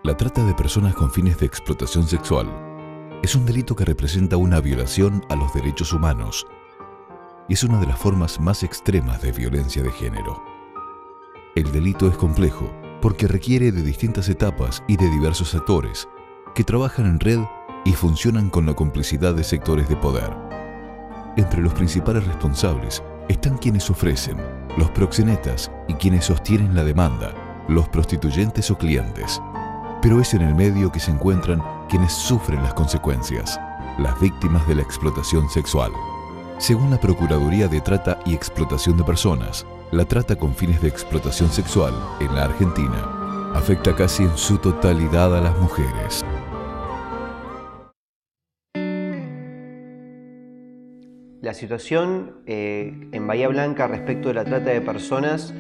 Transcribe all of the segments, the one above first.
La trata de personas con fines de explotación sexual es un delito que representa una violación a los derechos humanos y es una de las formas más extremas de violencia de género. El delito es complejo porque requiere de distintas etapas y de diversos actores que trabajan en red y funcionan con la complicidad de sectores de poder. Entre los principales responsables están quienes ofrecen, los proxenetas y quienes sostienen la demanda, los prostituyentes o clientes. Pero es en el medio que se encuentran quienes sufren las consecuencias, las víctimas de la explotación sexual. Según la Procuraduría de Trata y Explotación de Personas, la trata con fines de explotación sexual en la Argentina afecta casi en su totalidad a las mujeres. La situación en Bahía Blanca respecto de la trata de personas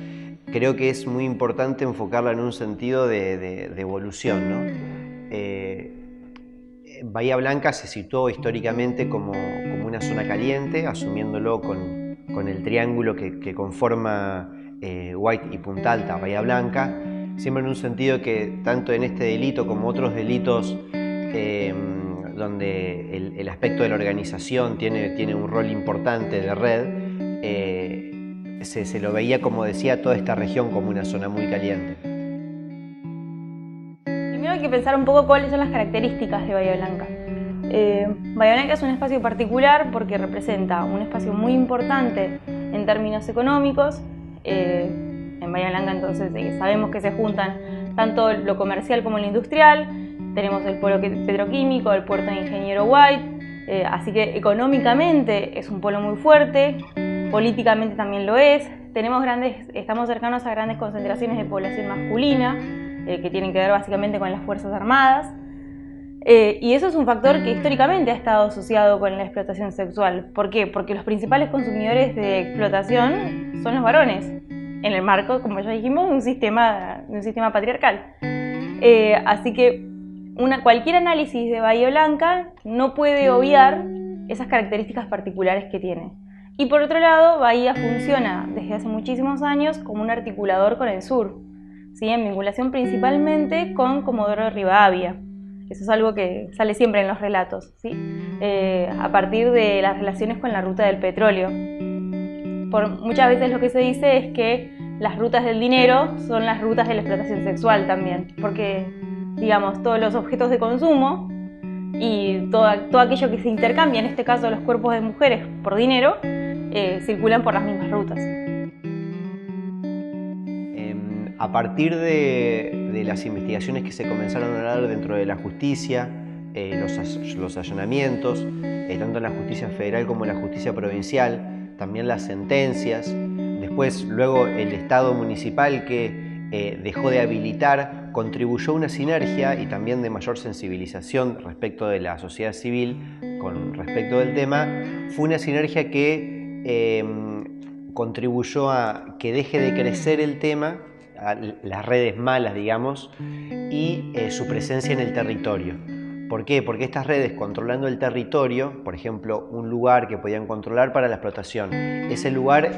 creo que es muy importante enfocarla en un sentido de evolución, ¿no? Bahía Blanca se situó históricamente como una zona caliente, asumiéndolo con el triángulo que conforma White y Punta Alta, Bahía Blanca, siempre en un sentido que tanto en este delito como otros delitos donde el aspecto de la organización tiene un rol importante de red, se lo veía, como decía, toda esta región como una zona muy caliente. Primero hay que pensar un poco cuáles son las características de Bahía Blanca. Bahía Blanca es un espacio particular porque representa un espacio muy importante en términos económicos. En Bahía Blanca entonces sabemos que se juntan tanto lo comercial como lo industrial, tenemos el polo petroquímico, el puerto de Ingeniero White, así que económicamente es un polo muy fuerte. Políticamente también lo es. Estamos cercanos a grandes concentraciones de población masculina que tienen que ver básicamente con las Fuerzas Armadas. Y eso es un factor que históricamente ha estado asociado con la explotación sexual. ¿Por qué? Porque los principales consumidores de explotación son los varones, en el marco, como ya dijimos, de un sistema patriarcal. Así que cualquier análisis de Bahía Blanca no puede obviar esas características particulares que tiene. Y por otro lado, Bahía funciona desde hace muchísimos años como un articulador con el sur, ¿sí? En vinculación principalmente con Comodoro Rivadavia. Eso es algo que sale siempre en los relatos, ¿sí? A partir de las relaciones con la ruta del petróleo. Muchas veces lo que se dice es que las rutas del dinero son las rutas de la explotación sexual también, porque, digamos, todos los objetos de consumo y todo aquello que se intercambia, en este caso los cuerpos de mujeres por dinero, circulan por las mismas rutas. A partir de las investigaciones que se comenzaron a dar dentro de la justicia, los allanamientos, tanto en la justicia federal como en la justicia provincial, también las sentencias, después luego el Estado municipal que dejó de habilitar, contribuyó a una sinergia y también de mayor sensibilización respecto de la sociedad civil con respecto del tema. Fue una sinergia que contribuyó a que deje de crecer el tema, a las redes malas, digamos, y su presencia en el territorio. ¿Por qué? Porque estas redes, controlando el territorio, por ejemplo, un lugar que podían controlar para la explotación, ese lugar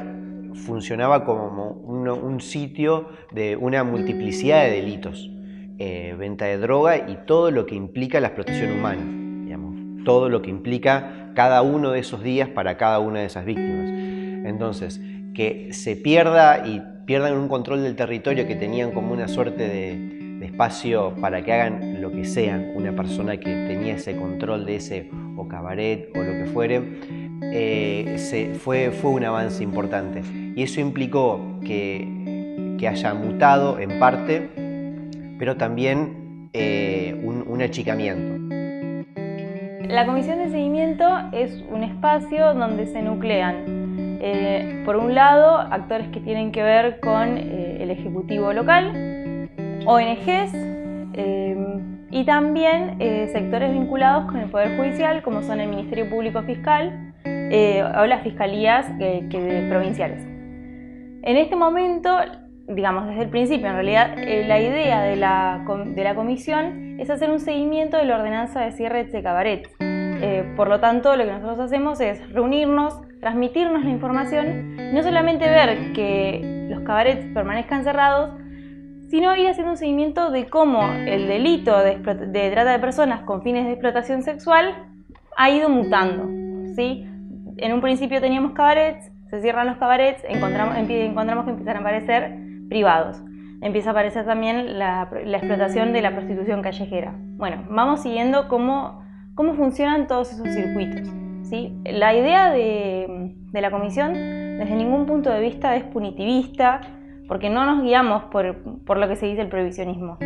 funcionaba como un sitio de una multiplicidad de delitos, venta de droga y todo lo que implica la explotación humana, digamos, todo lo que implica cada uno de esos días para cada una de esas víctimas. Entonces, que se pierdan un control del territorio que tenían como una suerte de espacio para que hagan lo que sean, una persona que tenía ese control de ese o cabaret o lo que fuere, fue un avance importante. Y eso implicó que haya mutado en parte, pero también un achicamiento. La comisión de seguimiento es un espacio donde se nuclean, por un lado, actores que tienen que ver con el ejecutivo local, ONGs y también sectores vinculados con el Poder Judicial, como son el Ministerio Público Fiscal o las fiscalías provinciales. En este momento, digamos desde el principio, en realidad la idea de la comisión es hacer un seguimiento de la ordenanza de cierre de cabarets. Por lo tanto, lo que nosotros hacemos es reunirnos, transmitirnos la información, no solamente ver que los cabarets permanezcan cerrados, sino ir haciendo un seguimiento de cómo el delito de trata de personas con fines de explotación sexual ha ido mutando, ¿sí? En un principio teníamos cabarets, se cierran los cabarets, encontramos que empiezan a aparecer privados. Empieza a aparecer también la explotación de la prostitución callejera. Bueno, vamos siguiendo cómo funcionan todos esos circuitos, ¿sí? La idea de la comisión desde ningún punto de vista es punitivista, porque no nos guiamos por lo que se dice el prohibicionismo,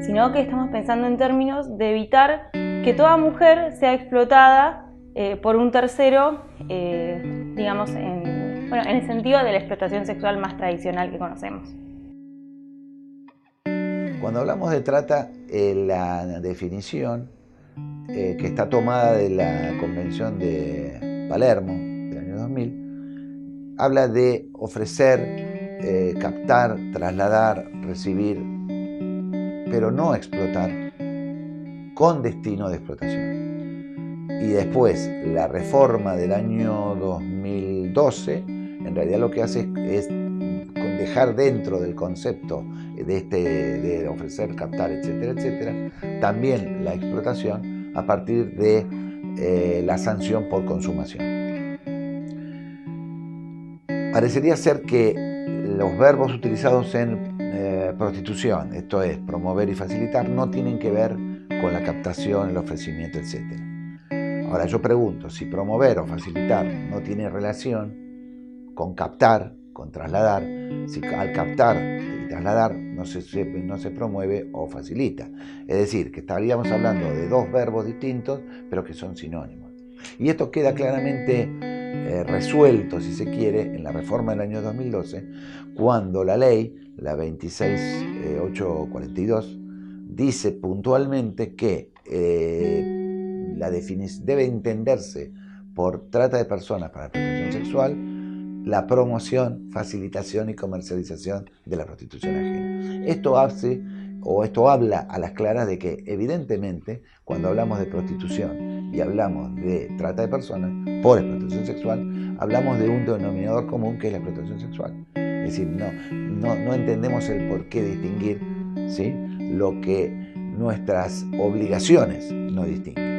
sino que estamos pensando en términos de evitar que toda mujer sea explotada por un tercero, digamos, en el sentido de la explotación sexual más tradicional que conocemos. Cuando hablamos de trata, la definición que está tomada de la Convención de Palermo del año 2000, habla de ofrecer, captar, trasladar, recibir, pero no explotar, con destino de explotación. Y después, la reforma del año 2012, en realidad lo que hace es dejar dentro del concepto de ofrecer, captar, etcétera, etcétera, también la explotación a partir de la sanción por consumación. Parecería ser que los verbos utilizados en prostitución, esto es, promover y facilitar, no tienen que ver con la captación, el ofrecimiento, etcétera. Ahora yo pregunto, si promover o facilitar no tiene relación con captar, con trasladar, si al captar y trasladar no se promueve o facilita. Es decir, que estaríamos hablando de dos verbos distintos, pero que son sinónimos. Y esto queda claramente resuelto, si se quiere, en la reforma del año 2012, cuando la ley, la 26842, dice puntualmente que debe entenderse por trata de personas para explotación sexual la promoción, facilitación y comercialización de la prostitución ajena. Esto habla a las claras de que, evidentemente, cuando hablamos de prostitución y hablamos de trata de personas por explotación sexual, hablamos de un denominador común que es la explotación sexual. Es decir, no entendemos el por qué distinguir, ¿sí?, lo que nuestras obligaciones no distinguen.